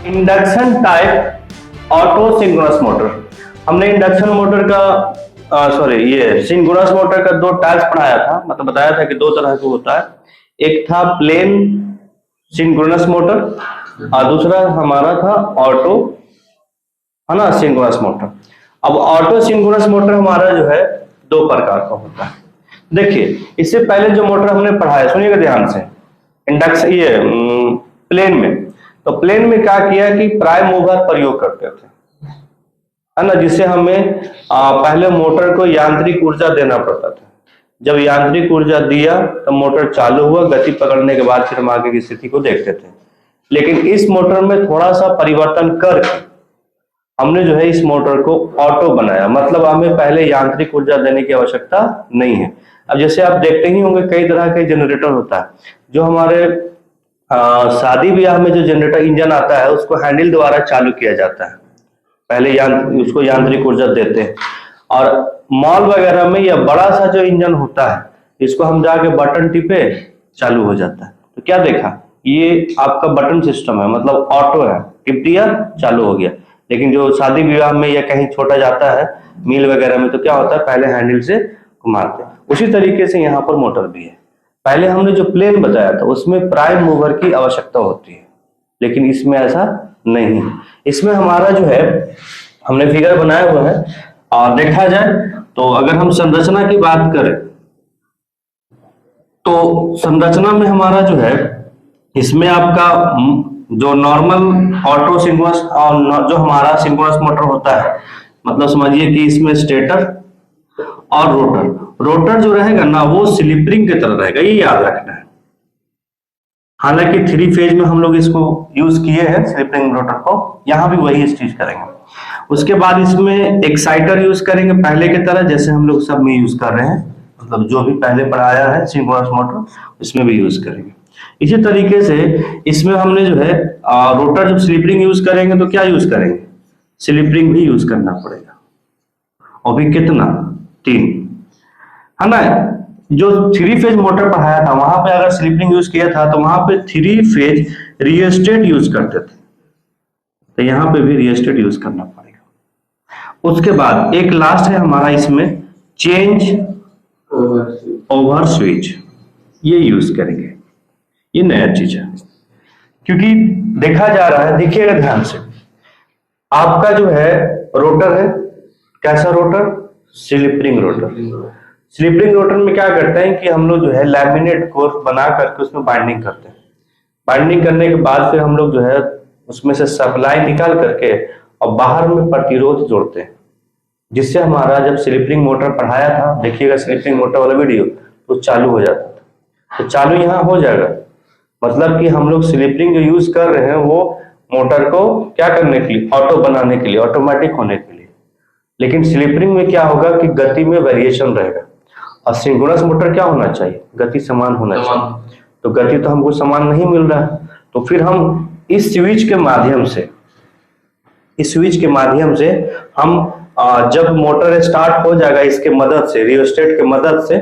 Induction type auto synchronous motor. हमने induction motor का ये सिंक्रोनस मोटर का दो टाइप्स पढ़ाया था, मतलब बताया था कि दो तरह का होता है। एक था प्लेन सिंक्रोनस मोटर और दूसरा हमारा था ऑटो, है ना, सिंक्रोनस मोटर। अब ऑटो सिंक्रोनस मोटर हमारा जो है दो प्रकार का होता है। देखिए, इससे पहले जो मोटर हमने पढ़ाया, सुनिएगा ध्यान से, इंडक्शन ये प्लेन में, तो प्लेन में क्या किया कि प्राइम मूवर प्रयोग करते थे, है ना, जिससे हमें पहले मोटर को यांत्रिक ऊर्जा देना पड़ता था। जब यांत्रिक ऊर्जा दिया तो मोटर चालू हुआ, गति पकड़ने के बाद फिर हम आगे की स्थिति को देखते थे। लेकिन इस मोटर में थोड़ा सा परिवर्तन करके हमने जो है इस मोटर को ऑटो बनाया, मतलब हमें पहले यांत्रिक ऊर्जा देने की आवश्यकता नहीं है। अब जैसे आप देखते ही होंगे कई तरह के जनरेटर होता है, जो हमारे शादी ब्याह में जो जनरेटर इंजन आता है उसको हैंडल द्वारा चालू किया जाता है, पहले उसको यांत्रिक ऊर्जा देते हैं। और मॉल वगैरह में यह बड़ा सा जो इंजन होता है, इसको हम जाके बटन टिपे चालू हो जाता है। तो क्या देखा, ये आपका बटन सिस्टम है, मतलब ऑटो है, टिप दिया चालू हो गया। लेकिन जो शादी विवाह में या कहीं छोटा जाता है मिल वगैरह में, तो क्या होता है, पहले हैंडल से घुमाते हैं। उसी तरीके से यहाँ पर मोटर भी है। पहले हमने जो प्लेन बताया था उसमें प्राइम मूवर की आवश्यकता होती है, लेकिन इसमें ऐसा नहीं है। इसमें हमारा जो है, हमने फिगर बनाया हुआ है और देखा जाए तो अगर हम संरचना की बात करें तो संरचना में हमारा जो है, इसमें आपका जो नॉर्मल ऑटो सिंक्रोनस और जो हमारा सिंक्रोनस मोटर होता है, मतलब समझिए कि इसमें स्टेटर और रोटर जो रहेगा ना, वो स्लिप रिंग की तरह रहेगा, ये याद रखना है। हालांकि थ्री फेज में हम लोग इसको यूज किए हैं स्लिप रिंग रोटर को, यहाँ भी वही चीज करेंगे। उसके बाद इसमें एक्साइटर यूज करेंगे पहले की तरह, जैसे हम लोग सब में यूज कर रहे हैं, मतलब जो भी पहले पढ़ाया है सिंक्रोनस मोटर उसमें भी यूज करेंगे। इसी तरीके से इसमें हमने जो है रोटर जब स्लिप रिंग यूज करेंगे तो क्या यूज करेंगे, स्लिप रिंग भी यूज करना पड़ेगा, और भी कितना, 3, है ना। जो थ्री फेज मोटर पढ़ाया था वहां पे अगर स्लिप रिंग यूज किया था तो वहां पे थ्री फेज रियोस्टेट यूज करते थे, तो यहाँ पे भी रियोस्टेट यूज करना पड़ेगा। उसके बाद एक लास्ट है हमारा इसमें चेंज ओवर स्विच, ये यूज करेंगे। ये नया चीज है, क्योंकि देखा जा रहा है, देखिएगा ध्यान से, आपका जो है रोटर है, कैसा rotor, slip ring rotor. Slip ring rotor में क्या करते हैं कि हम लोग जो है लैमिनेट कोर बना करके उसमें बाइंडिंग करते हैं। बाइंडिंग करने के बाद फिर हम लोग जो है उसमें से सप्लाई निकाल करके और बाहर में प्रतिरोध जोड़ते हैं, जिससे हमारा जब स्लिप रिंग मोटर पढ़ाया था, देखिएगा स्लिप रिंग मोटर वाला वीडियो, तो चालू हो जाता था। तो चालू यहाँ हो जाएगा, मतलब कि हम लोग स्लिप रिंग जो यूज कर रहे हैं वो मोटर को क्या करने के लिए, ऑटो बनाने के लिए, ऑटोमेटिक होने के लिए। लेकिन स्लिप रिंग में क्या होगा कि गति में वेरिएशन रहेगा, और सिंक्रोनस मोटर क्या होना चाहिए, गति समान होना चाहिए। तो गति तो हमको समान नहीं मिल रहा है, तो फिर हम इस स्विच के माध्यम से हम जब मोटर स्टार्ट हो जाएगा इसके मदद से, रियोस्टेट के मदद से,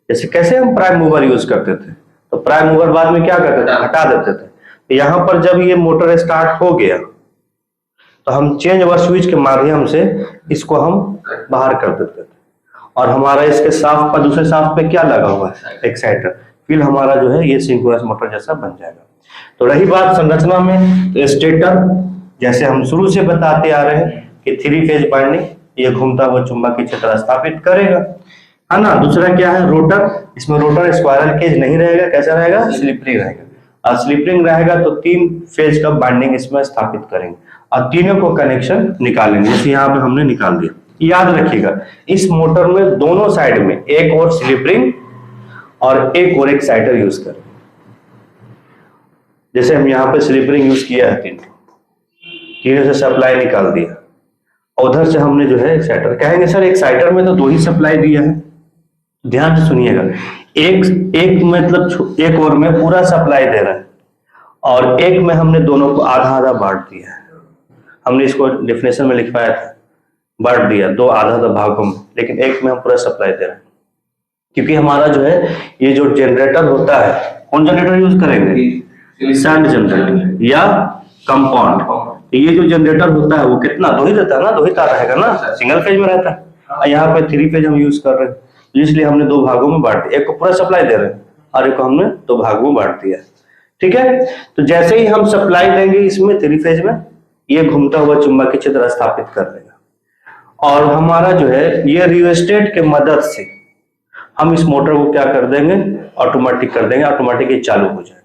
जैसे कैसे हम प्राइम मूवर यूज करते थे, तो प्राइम मूवर बाद में क्या करते थे, हटा देते थे। तो यहाँ पर जब ये मोटर स्टार्ट हो गया तो हम चेंज ओवर स्विच के माध्यम से इसको हम बाहर कर देते थे, और हमारा इसके शाफ्ट पर, दूसरे शाफ्ट पे क्या लगा हुआ है, एक्साइटर, फिर हमारा जो है ये सिंक्रोनस मोटर जैसा बन जाएगा। तो रही बात संरचना में, तो स्टेटर जैसे हम शुरू से बताते आ रहे हैं कि थ्री फेज बाइंडिंग, ये घूमता हुआ चुंबकीय क्षेत्र स्थापित करेगा, है ना। दूसरा क्या है, रोटर, इसमें रोटर स्क्वायरल केज नहीं रहेगा, कैसा रहेगा, स्लिप रिंग रहेगा। और स्लिप रिंग रहेगा तो 3 फेज का बाइंडिंग इसमें स्थापित करेंगे और तीनों को कनेक्शन निकालेंगे, जैसे यहाँ पे हमने निकाल दिया। याद रखिएगा, इस मोटर में दोनों साइड में एक और स्लिप रिंग और एक और एक्साइटर यूज करें। जैसे हम यहाँ पे स्लिप रिंग यूज किया है, तीनों से सप्लाई निकाल दिया, उधर से हमने जो है एक्साइटर, कहेंगे सर एक्साइटर में तो 2 ही सप्लाई दिया है। ध्यान से सुनिएगा, एक मतलब एक और में पूरा सप्लाई दे रहे हैं, और एक में हमने दोनों को आधा आधा बांट दिया है। हमने इसको डेफिनेशन में लिखवाया था, बांट दिया 2 आधा आधा भागों में, लेकिन एक में हम पूरा सप्लाई दे रहे हैं। क्योंकि हमारा जो है ये जो जनरेटर होता है, कौन जनरेटर यूज करेंगे, शंट जनरेटर या कंपाउंड। ये जो जनरेटर होता है वो कितना, दो ही रहता है ना, दो ही तार रहेगा ना, सिंगल फेज में रहता है। यहाँ पे 3 फेज हम यूज कर रहे हैं, इसलिए हमने 2 भागों में बांट दिया, एक को पूरा सप्लाई दे रहे हैं और एक को हमने 2 भागों में बांट दिया। ठीक है, तो जैसे ही हम सप्लाई देंगे इसमें 3 फेज में, ये घूमता हुआ चुंबकीय क्षेत्र स्थापित कर देगा और हमारा जो है ये रियोस्टेट के मदद से हम इस मोटर को क्या कर देंगे, ऑटोमेटिक कर देंगे, ऑटोमेटिक ये चालू हो जाएगा।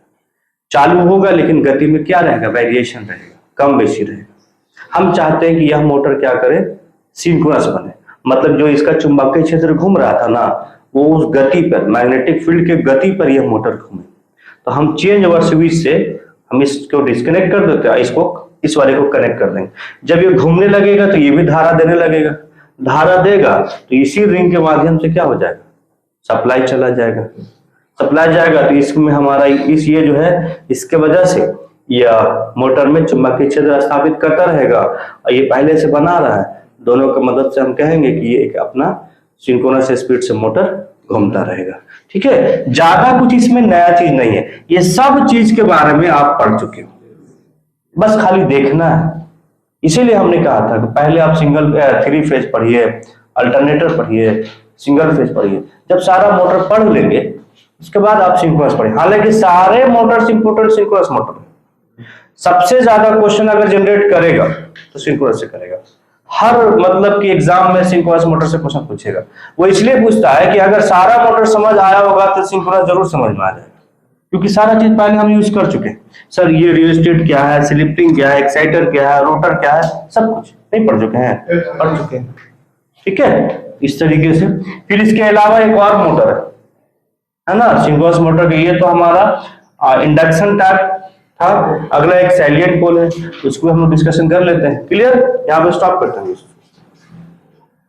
चालू होगा लेकिन गति में क्या रहेगा, वेरिएशन रहेगा, कम बेसी रहेगा। हम चाहते हैं कि यह मोटर क्या करे, सिंक्रोनस बने, मतलब जो इसका चुंबकीय क्षेत्र घूम रहा था ना वो उस गति पर, मैग्नेटिक फील्ड के गति पर यह मोटर घूमे। तो हम चेंज ओवर स्विच से हम इसको डिस्कनेक्ट कर देते हैं, इसको इस वाले को कनेक्ट कर देंगे। जब ये घूमने लगेगा तो ये भी धारा देने लगेगा, धारा देगा तो इसी रिंग के माध्यम से क्या हो जाएगा, सप्लाई चला जाएगा, सप्लाई जाएगा तो इसमें हमारा इस ये जो है इसके वजह से यह मोटर में चुंबकीय क्षेत्र स्थापित करता रहेगा और ये पहले से बना रहा है, दोनों की मदद से हम कहेंगे कि ये एक अपना सिंक्रोनस स्पीड से मोटर घूमता रहेगा। ठीक है, ज्यादा कुछ इसमें नया चीज नहीं है, ये सब चीज के बारे में आप पढ़ चुके हो, बस खाली देखना है। इसीलिए हमने कहा था कि पहले आप 3 फेज पढ़िए, अल्टरनेटर पढ़िए, सिंगल फेज पढ़िए, जब सारा मोटर पढ़ लेंगे उसके बाद आप सिंक्रोनस पढ़िए। हालांकि सारे मोटर सिंक्रोनस मोटर, सबसे ज्यादा क्वेश्चन अगर जनरेट करेगा तो सिंक्रोनस से करेगा। हर मतलब कि एग्जाम में सिंक्रोनस मोटर से क्वेश्चन पूछेगा, वो इसलिए पूछता है कि अगर सारा मोटर समझ आया होगा तो सिंक्रोनस जरूर समझ में आ जाएगा, क्योंकि सारा चीज पहले हम यूज कर चुके हैं। सर ये रियोस्टेट क्या है, स्लिपिंग क्या है, एक्साइटर क्या है, रोटर क्या है, सब कुछ नहीं पढ़ चुके हैं, पढ़ चुके हैं। ठीक है, इस तरीके से। फिर इसके अलावा एक और मोटर है ना, सिंक्रोनस मोटर के, ये तो हमारा इंडक्शन टाइप था। अगला एक सैलिएंट पोल है, उसको हम लोग डिस्कशन कर लेते हैं। क्लियर, यहाँ पे स्टॉप करते हैं।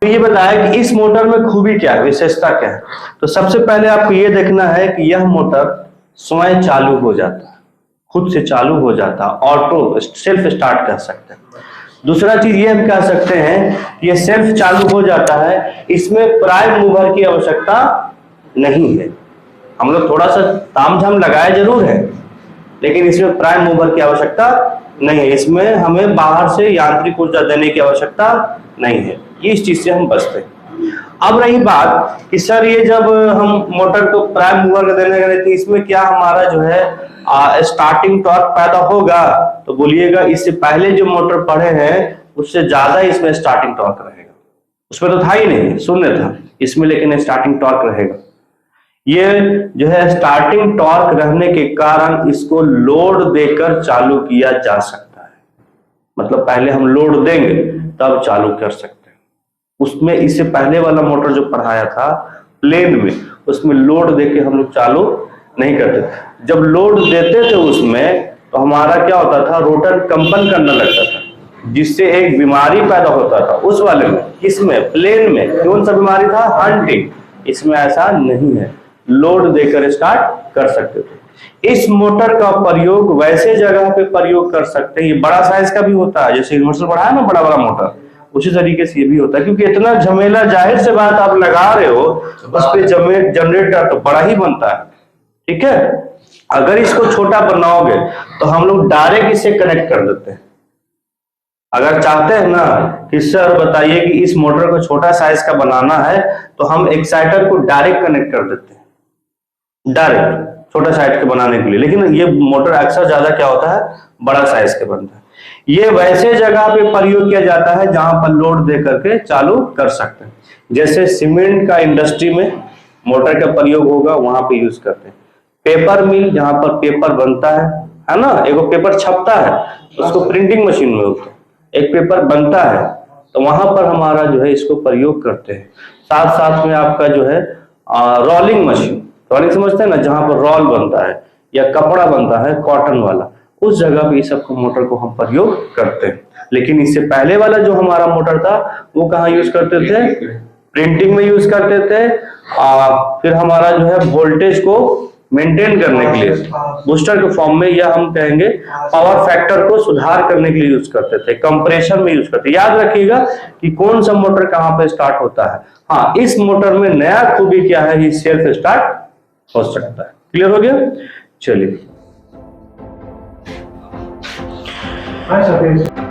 तो ये बताया कि इस मोटर में खूबी क्या है, विशेषता क्या है। तो सबसे पहले आपको ये देखना है कि यह मोटर स्वयं चालू हो जाता है, खुद से चालू हो जाता है, ऑटो सेल्फ स्टार्ट कर सकते हैं। दूसरा चीज ये हम कह सकते हैं कि ये सेल्फ चालू हो जाता है, इसमें प्राइम मूवर की आवश्यकता नहीं है। हम लोग थोड़ा सा तामझाम लगाए जरूर है, लेकिन इसमें प्राइम मूवर की आवश्यकता नहीं है, इसमें हमें बाहर से यांत्रिक ऊर्जा देने की आवश्यकता नहीं है, ये इस चीज से हम बचते हैं। अब रही बात कि सर ये जब हम मोटर को प्राइम मूवर देने लगे तो इसमें क्या हमारा जो है स्टार्टिंग टॉर्क पैदा होगा, तो बोलिएगा इससे पहले जो मोटर पढ़े हैं उससे ज्यादा इसमें स्टार्टिंग टॉर्क रहेगा। उसमें तो था ही नहीं, शून्य था, इसमें लेकिन स्टार्टिंग टॉर्क रहेगा। ये जो है स्टार्टिंग टॉर्क रहने के कारण इसको लोड देकर चालू किया जा सकता है, मतलब पहले हम लोड देंगे तब चालू कर सकते हैं। उसमें इससे पहले वाला मोटर जो पढ़ाया था प्लेन में, उसमें लोड देके हम लोग चालू नहीं करते थे। जब लोड देते थे उसमें तो हमारा क्या होता था, रोटर कंपन करने लगता था, जिससे एक बीमारी पैदा होता था। उस वाले में, इसमें प्लेन में कौन सा बीमारी था, हंटिंग। इसमें ऐसा नहीं है, लोड देकर स्टार्ट कर सकते थे। इस मोटर का प्रयोग वैसे जगह पे प्रयोग कर सकते हैं, ये बड़ा साइज का भी होता है, जैसे यूनिवर्सल बड़ा है ना, बड़ा बड़ा मोटर, उसी तरीके से ये भी होता है। क्योंकि इतना झमेला, जाहिर से बात आप लगा रहे हो उस पे जनरेटर तो बड़ा ही बनता है। ठीक है, अगर इसको छोटा बनाओगे तो हम लोग डायरेक्ट इसे कनेक्ट कर देते हैं। अगर चाहते हैं ना कि सर बताइए कि इस मोटर को छोटा साइज का बनाना है, तो हम एक्साइटर को डायरेक्ट कनेक्ट कर देते हैं, डायरेक्ट छोटा साइज के बनाने के लिए। लेकिन ये मोटर अक्सर ज्यादा क्या होता है, बड़ा साइज के बनता है। ये वैसे जगह पे प्रयोग किया जाता है जहां पर लोड दे करके चालू कर सकते हैं, जैसे सीमेंट का इंडस्ट्री में मोटर का प्रयोग होगा, वहां पे यूज करते हैं। पेपर मिल, जहां पर पेपर बनता है ना, एक पेपर छपता है, उसको प्रिंटिंग मशीन में होता है, एक पेपर बनता है, तो वहां पर हमारा जो है इसको प्रयोग करते हैं। साथ साथ में आपका जो है रोलिंग मशीन, रोलिंग समझते हैं ना, जहां पर रोल बनता है या कपड़ा बनता है कॉटन वाला, उस जगह पे सब मोटर को हम प्रयोग करते हैं। लेकिन इससे पहले वाला जो हमारा मोटर था वो कहाँ यूज करते थे, प्रिंटिंग में यूज करते थे। फिर हमारा जो है वोल्टेज को मेंटेन करने के लिए बूस्टर के फॉर्म में, या हम कहेंगे पावर फैक्टर को सुधार करने के लिए यूज करते थे, कंप्रेशन में यूज करते। याद रखिएगा कि कौन सा मोटर कहाँ पे स्टार्ट होता है। हाँ, इस मोटर में नया खूबी क्या है, ये सेल्फ स्टार्ट हो सकता है। क्लियर हो गया, चलिए। हाय सतीश।